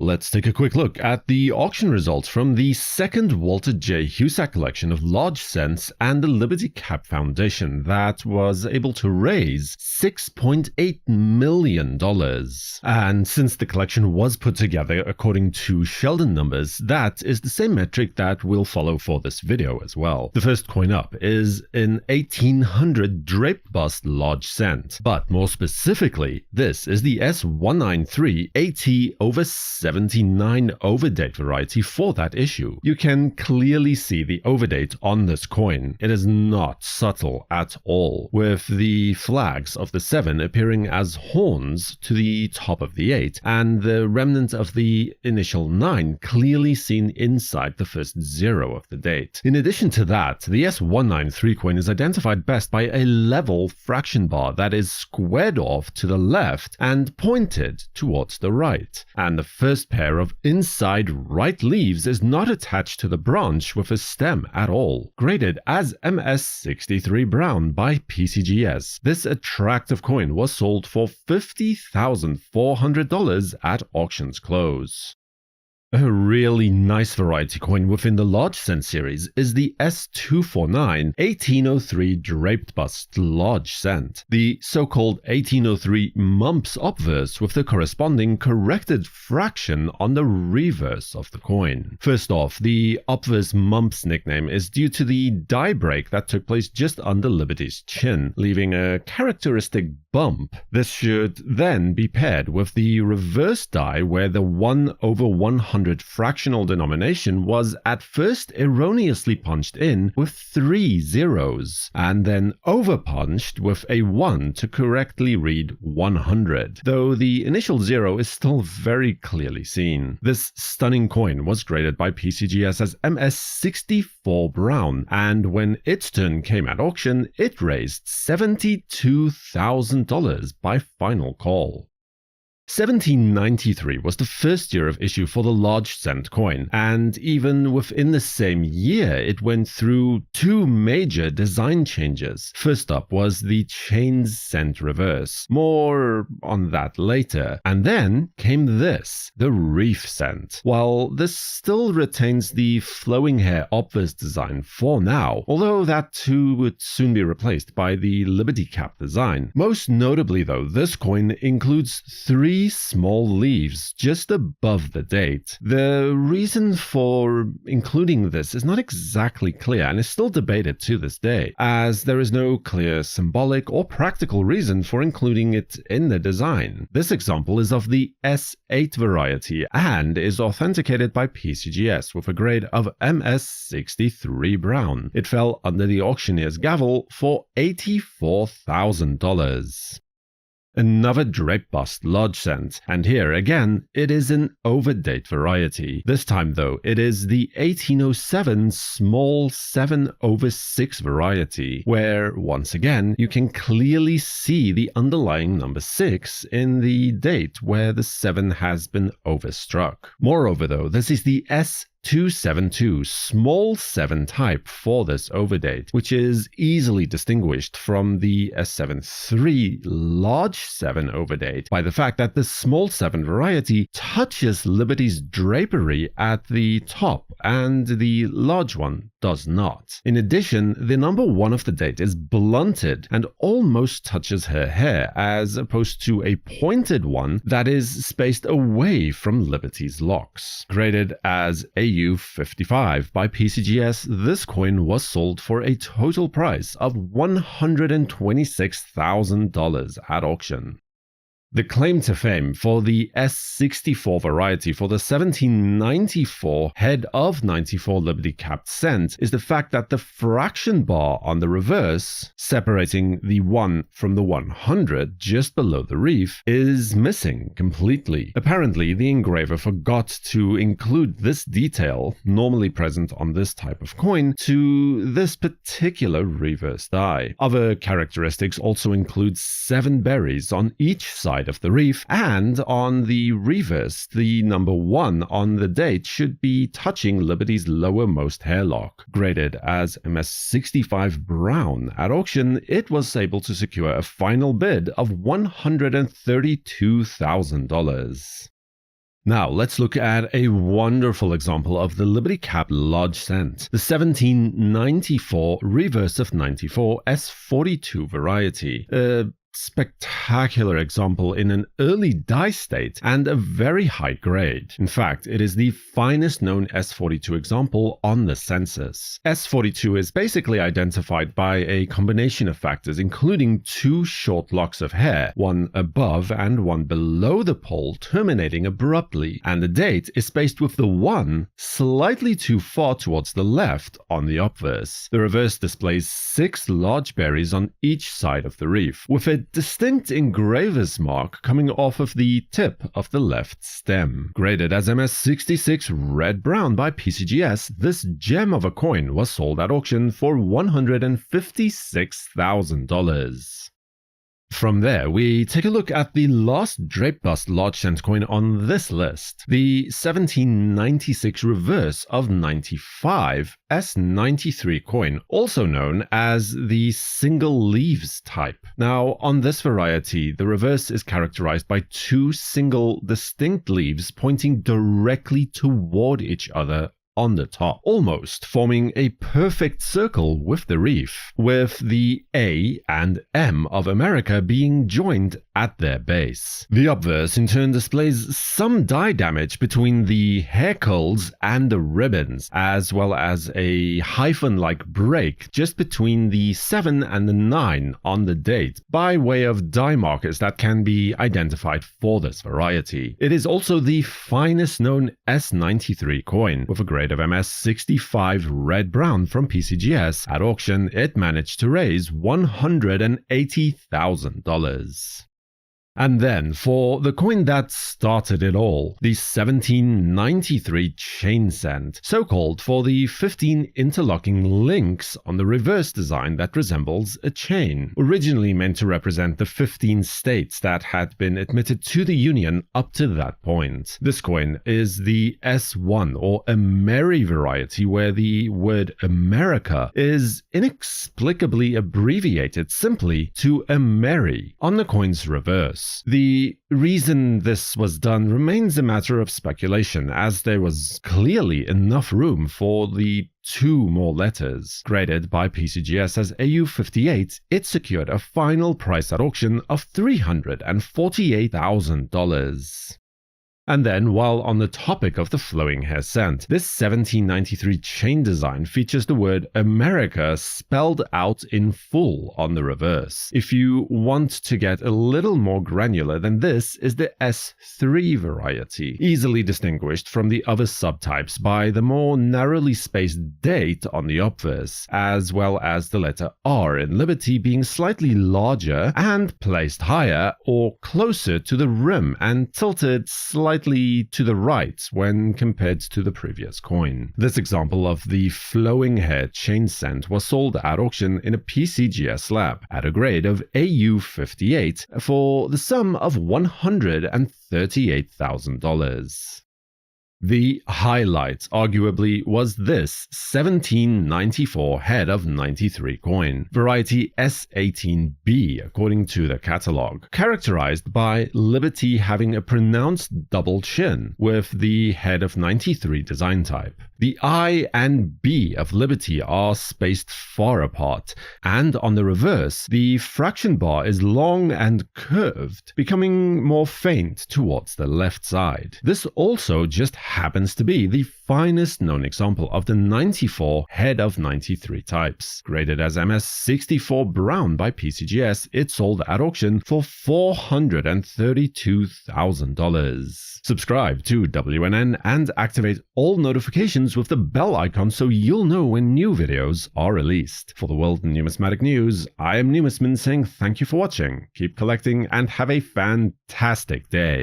Let's take a quick look at the auction results from the second Walter J. Husak collection of large cents and the Liberty Cap Foundation that was able to raise $6.8 million. And since the collection was put together according to Sheldon numbers, that is the same metric that we'll follow for this video as well. The first coin up is an 1800 draped bust large cent, but more specifically, this is the S193 AT/79 overdate variety for that issue. You can clearly see the overdate on this coin. It is not subtle at all, with the flags of the 7 appearing as horns to the top of the 8, and the remnant of the initial 9 clearly seen inside the first 0 of the date. In addition to that, the S193 coin is identified best by a level fraction bar that is squared off to the left and pointed towards the right, and the first pair of inside right leaves is not attached to the branch with a stem at all. Graded as MS63 brown by PCGS, this attractive coin was sold for $50,400 at auction's close. A really nice variety coin within the large cent series is the S249 1803 draped bust large cent, the so-called 1803 mumps obverse with the corresponding corrected fraction on the reverse of the coin. First off, the obverse mumps nickname is due to the die break that took place just under Liberty's chin, leaving a characteristic bump. This should then be paired with the reverse die where the 1/100 fractional denomination was at first erroneously punched in with 3 zeros, and then overpunched with a 1 to correctly read 100, though the initial 0 is still very clearly seen. This stunning coin was graded by PCGS as MS64 brown, and when its turn came at auction, it raised $72,000 by final call. 1793 was the first year of issue for the large cent coin, and even within the same year it went through 2 major design changes. First up was the chains cent reverse, more on that later, and then came this, the reef cent. While this still retains the flowing hair obverse design for now, although that too would soon be replaced by the Liberty Cap design. Most notably though, this coin includes 3 small leaves just above the date. The reason for including this is not exactly clear and is still debated to this day, as there is no clear symbolic or practical reason for including it in the design. This example is of the S8 variety and is authenticated by PCGS with a grade of MS63 brown. It fell under the auctioneer's gavel for $84,000. Another drape bust large cent, and here again it is an overdate variety. This time though it is the 1807 small 7/6 variety, where once again you can clearly see the underlying number 6 in the date where the 7 has been overstruck. Moreover though, this is the S272 small 7 type for this overdate, which is easily distinguished from the S73 large 7 overdate by the fact that the small 7 variety touches Liberty's drapery at the top and the large one does not. In addition, the number 1 of the date is blunted and almost touches her hair, as opposed to a pointed one that is spaced away from Liberty's locks. Graded as AU55 by PCGS, this coin was sold for a total price of $126,000 at auction. The claim to fame for the S64 variety for the 1794 head of 94 Liberty Cap cent is the fact that the fraction bar on the reverse, separating the 1 from the 100 just below the reef, is missing completely. Apparently, the engraver forgot to include this detail, normally present on this type of coin, to this particular reverse die. Other characteristics also include 7 berries on each side of the reef, and on the reverse, the number 1 on the date should be touching Liberty's lowermost hairlock. Graded as MS65 brown at auction, it was able to secure a final bid of $132,000. Now, let's look at a wonderful example of the Liberty Cap large cent, the 1794 reverse of 94 S42 variety. Spectacular example in an early die state and a very high grade. In fact, it is the finest known S42 example on the census. S42 is basically identified by a combination of factors including two short locks of hair, one above and one below the pole terminating abruptly, and the date is spaced with the one slightly too far towards the left on the obverse. The reverse displays 6 large berries on each side of the reef, with a distinct engraver's mark coming off of the tip of the left stem. Graded as MS66 red-brown by PCGS, this gem of a coin was sold at auction for $156,000. From there, we take a look at the last drape bust large cent coin on this list, the 1796 reverse of 95 S93 coin, also known as the single leaves type. Now, on this variety, the reverse is characterized by 2 single distinct leaves pointing directly toward each other on the top, almost forming a perfect circle with the reef, with the A and M of America being joined at their base. The obverse in turn displays some dye damage between the hair curls and the ribbons, as well as a hyphen-like break just between the 7 and the 9 on the date, by way of dye markers that can be identified for this variety. It is also the finest known S93 coin, with a grade of MS65 red-brown from PCGS. At auction, it managed to raise $180,000. And then, for the coin that started it all, the 1793 chain cent, so called for the 15 interlocking links on the reverse design that resembles a chain, originally meant to represent the 15 states that had been admitted to the Union up to that point. This coin is the S1 or Ameri variety, where the word America is inexplicably abbreviated simply to Ameri on the coin's reverse. The reason this was done remains a matter of speculation, as there was clearly enough room for the 2 more letters. Graded by PCGS as AU58, it secured a final price at auction of $348,000. And then, while on the topic of the flowing hair cent, this 1793 chain design features the word America spelled out in full on the reverse. If you want to get a little more granular, then this is the S3 variety, easily distinguished from the other subtypes by the more narrowly spaced date on the obverse, as well as the letter R in Liberty being slightly larger and placed higher or closer to the rim and tilted slightly to the right when compared to the previous coin. This example of the flowing hair chain cent was sold at auction in a PCGS lab at a grade of AU58 for the sum of $138,000. The highlight, arguably, was this 1794 head of 93 coin, variety S18B according to the catalogue, characterized by Liberty having a pronounced double chin with the head of 93 design type. The I and B of Liberty are spaced far apart, and on the reverse, the fraction bar is long and curved, becoming more faint towards the left side. This also just happens to be the finest known example of the 94 head of 93 types. Graded as MS64 brown by PCGS, it sold at auction for $432,000. Subscribe to WNN and activate all notifications with the bell icon so you'll know when new videos are released. For the World Numismatic News, I am Numisman saying thank you for watching, keep collecting, and have a fantastic day.